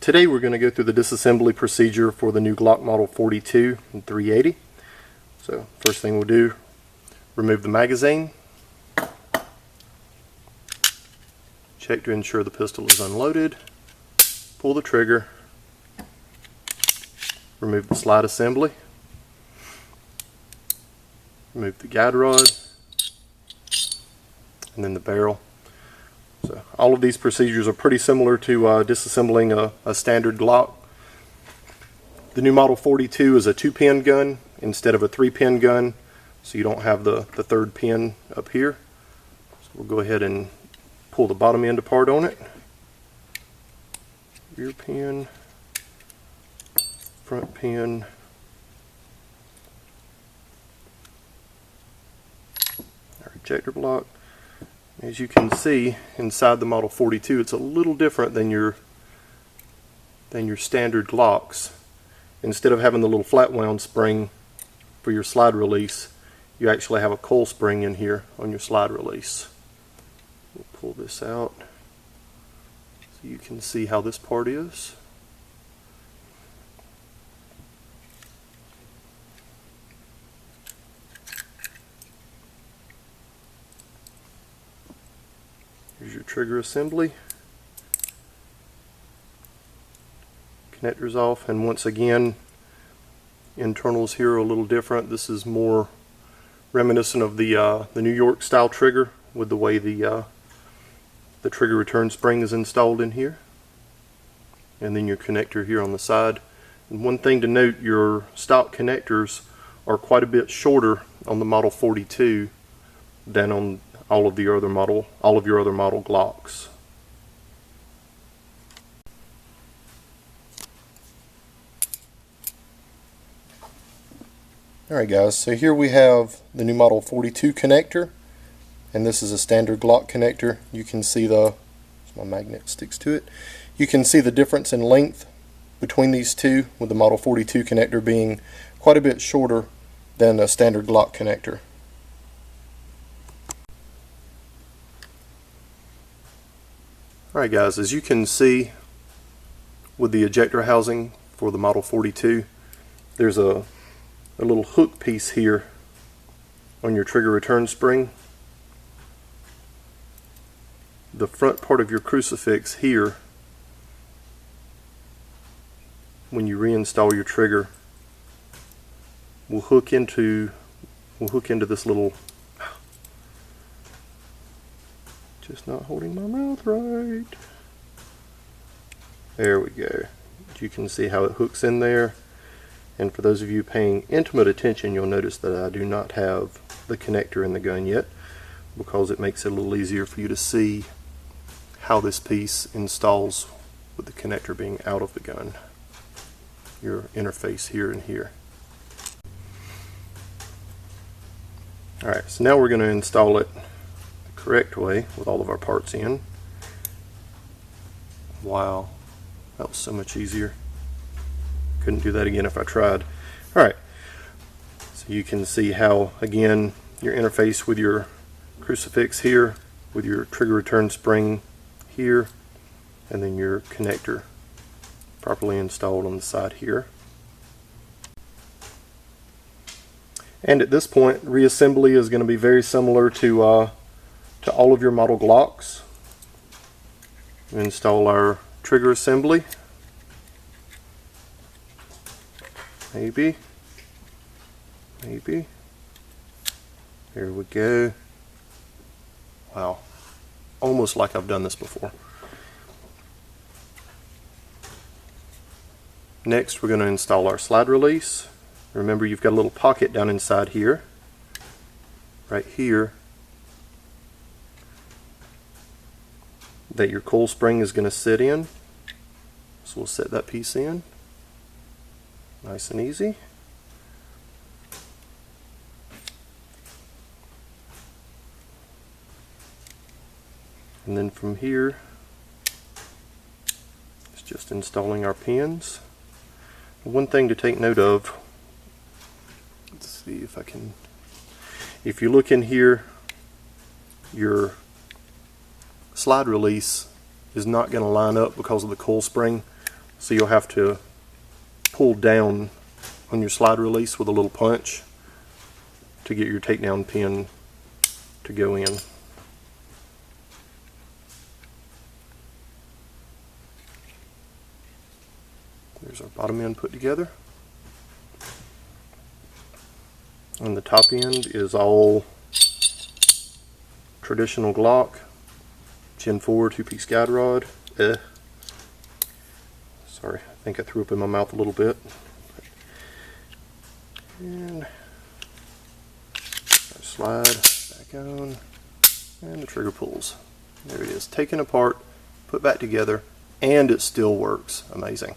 Today we're going to go through the disassembly procedure for the new Glock Model 42 and 380. So first thing we'll do, remove the magazine. Check to ensure the pistol is unloaded. Pull the trigger. Remove the slide assembly. Remove the guide rod. And then the barrel. So all of these procedures are pretty similar to disassembling a standard Glock. The new Model 42 is a 2-pin gun instead of a 3-pin gun, so you don't have the third pin up here. So we'll go ahead and pull the bottom end apart on it. Rear pin, front pin, our ejector block. As you can see, inside the Model 42, it's a little different than your standard Glocks. Instead of having the little flat wound spring for your slide release, you actually have a coil spring in here on your slide release. We'll pull this out so you can see how this part is. Here's your trigger assembly. Connectors off, and once again, internals here are a little different. This is more reminiscent of the New York style trigger with the way the trigger return spring is installed in here. And then your connector here on the side. And one thing to note, your stock connectors are quite a bit shorter on the Model 42 than on all of your other model Glocks. Alright guys, so here we have the new Model 42 connector, and this is a standard Glock connector. You can see my magnet sticks to it. You can see the difference in length between these two, with the Model 42 connector being quite a bit shorter than a standard Glock connector. Alright guys, as you can see with the ejector housing for the Model 42, there's a little hook piece here on your trigger return spring. The front part of your crucifix here, when you reinstall your trigger, will hook into this little, just not holding my mouth right. There we go. You can see how it hooks in there. And for those of you paying intimate attention, you'll notice that I do not have the connector in the gun yet, because it makes it a little easier for you to see how this piece installs with the connector being out of the gun. Your interface here and here. Alright, so now we're going to install it the correct way with all of our parts in. Wow, that was so much easier. Couldn't do that again if I tried. Alright, so you can see how, again, your interface with your crucifix here, with your trigger return spring here, and then your connector properly installed on the side here. And at this point, reassembly is going to be very similar to all of your model Glocks. We install our trigger assembly. Maybe. There we go. Wow. Almost like I've done this before. Next, we're going to install our slide release. Remember, you've got a little pocket down inside here. Right here. That your coil spring is going to sit in. So we'll set that piece in. Nice and easy. And then from here, it's just installing our pins. One thing to take note of, let's see if I can, if you look in here, your slide release is not going to line up because of the coil spring So you'll have to pull down on your slide release with a little punch to get your takedown pin to go in. There's our bottom end put together. And the top end is all traditional Glock, Gen 4 2-piece guide rod. Sorry, I think I threw up in my mouth a little bit. And slide back on, and the trigger pulls. There it is, taken apart, put back together, and it still works. Amazing.